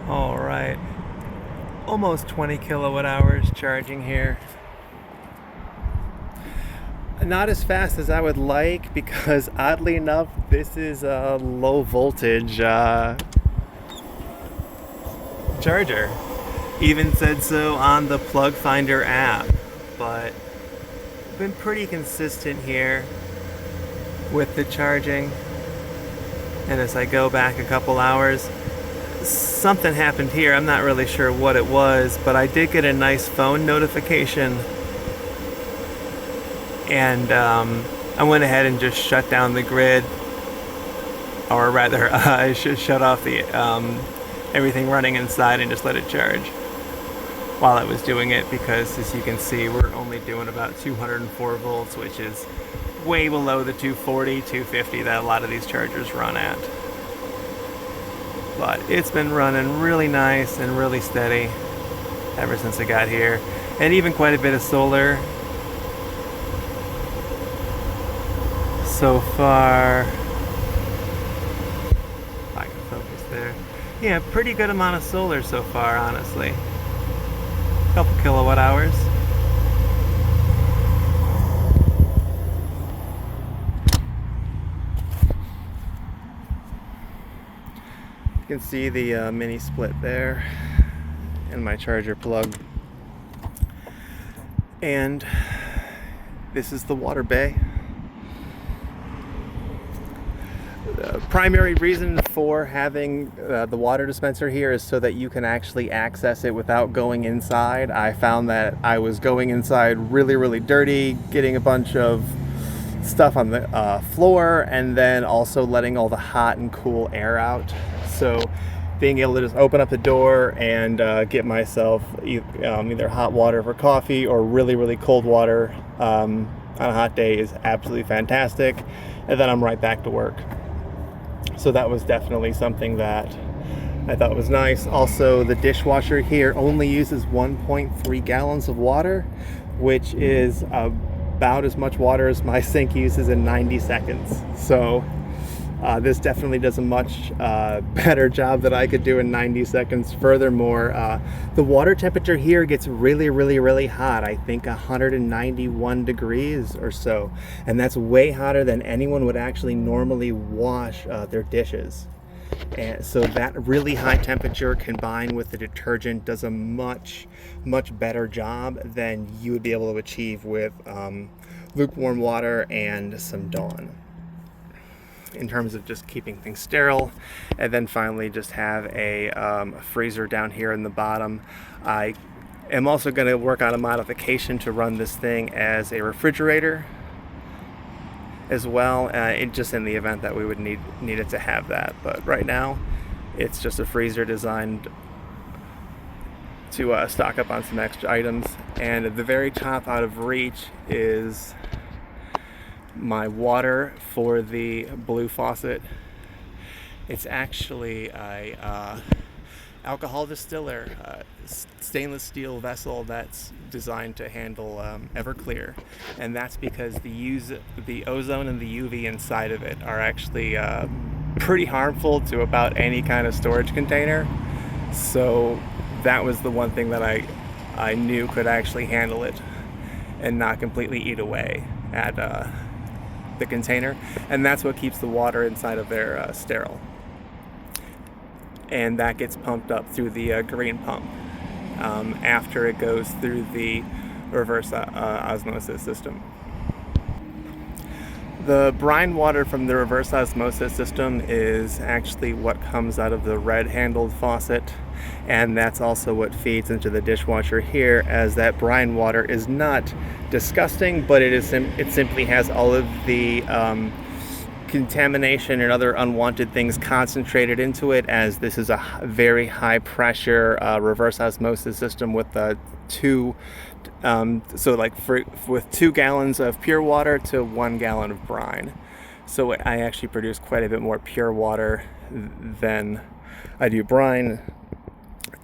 All right, almost 20 kilowatt hours charging here. Not as fast as I would like because oddly enough, this is a low voltage charger. Even said so on the Plug Finder app, but been pretty consistent here with the charging. And as I go back a couple hours, something happened here. I'm not really sure what it was, but I did get a nice phone notification, and I went ahead and just shut down the grid, or rather, I should shut off the everything running inside and just let it charge while I was doing it, because as you can see, we're only doing about 204 volts, which is way below the 240, 250 that a lot of these chargers run at. But it's been running really nice and really steady ever since I got here, and even quite a bit of solar so far. If I can focus there. Yeah, pretty good amount of solar so far, honestly. Couple kilowatt hours. You can see the mini split there and my charger plug. And this is the water bay. The primary reason for having the water dispenser here is so that you can actually access it without going inside. I found that I was going inside really dirty, getting a bunch of stuff on the floor, and then also letting all the hot and cool air out. So being able to just open up the door and get myself either hot water for coffee or really cold water on a hot day is absolutely fantastic. And then I'm right back to work. So that was definitely something that I thought was nice. Also, the dishwasher here only uses 1.3 gallons of water, which is about as much water as my sink uses in 90 seconds. So this definitely does a much better job than I could do in 90 seconds. Furthermore, the water temperature here gets really hot. I think 191 degrees or so. And that's way hotter than anyone would actually normally wash their dishes. And so that really high temperature combined with the detergent does a much better job than you would be able to achieve with lukewarm water and some Dawn, in terms of just keeping things sterile. And then finally just have a freezer down here in the bottom. I am also going to work on a modification to run this thing as a refrigerator as well, just in the event that we would need it to have that. But right now it's just a freezer designed to stock up on some extra items. And at the very top out of reach is my water for the blue faucet. It's actually a alcohol distiller, stainless steel vessel that's designed to handle Everclear, and that's because the ozone and the UV inside of it are actually pretty harmful to about any kind of storage container. So that was the one thing that I knew could actually handle it and not completely eat away at the container, and that's what keeps the water inside of there sterile. And that gets pumped up through the green pump after it goes through the reverse osmosis system. The brine water from the reverse osmosis system is actually what comes out of the red handled faucet, and that's also what feeds into the dishwasher here, as that brine water is not disgusting, but it simply has all of the contamination and other unwanted things concentrated into it, as this is a very high pressure reverse osmosis system with with 2 gallons of pure water to 1 gallon of brine. So I actually produce quite a bit more pure water than I do brine.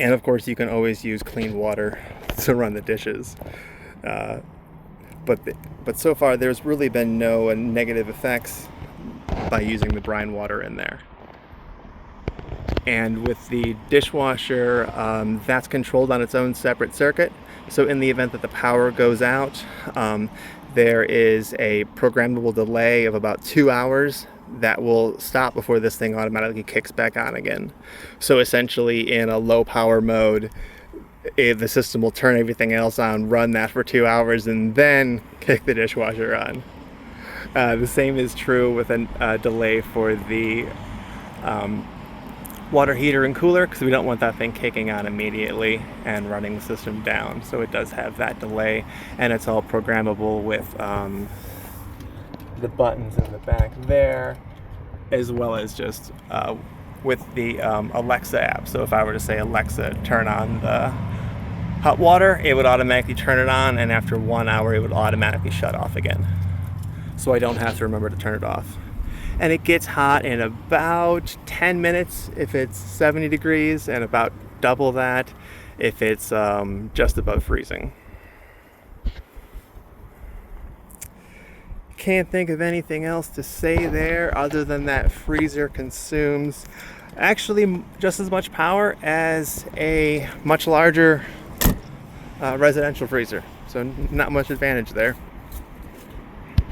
And of course you can always use clean water to run the dishes. But so far there's really been no negative effects by using the brine water in there. And with the dishwasher, that's controlled on its own separate circuit. So in the event that the power goes out, there is a programmable delay of about 2 hours that will stop before this thing automatically kicks back on again. So essentially in a low power mode, the system will turn everything else on, run that for 2 hours, and then kick the dishwasher on. The same is true with a delay for the water heater and cooler, because we don't want that thing kicking on immediately and running the system down. So it does have that delay, and it's all programmable with the buttons in the back there, as well as just with the Alexa app. So if I were to say, Alexa, turn on the hot water, it would automatically turn it on, and after 1 hour it would automatically shut off again. So I don't have to remember to turn it off. And it gets hot in about 10 minutes if it's 70 degrees, and about double that if it's just above freezing. Can't think of anything else to say there other than that freezer consumes actually just as much power as a much larger residential freezer. So not much advantage there.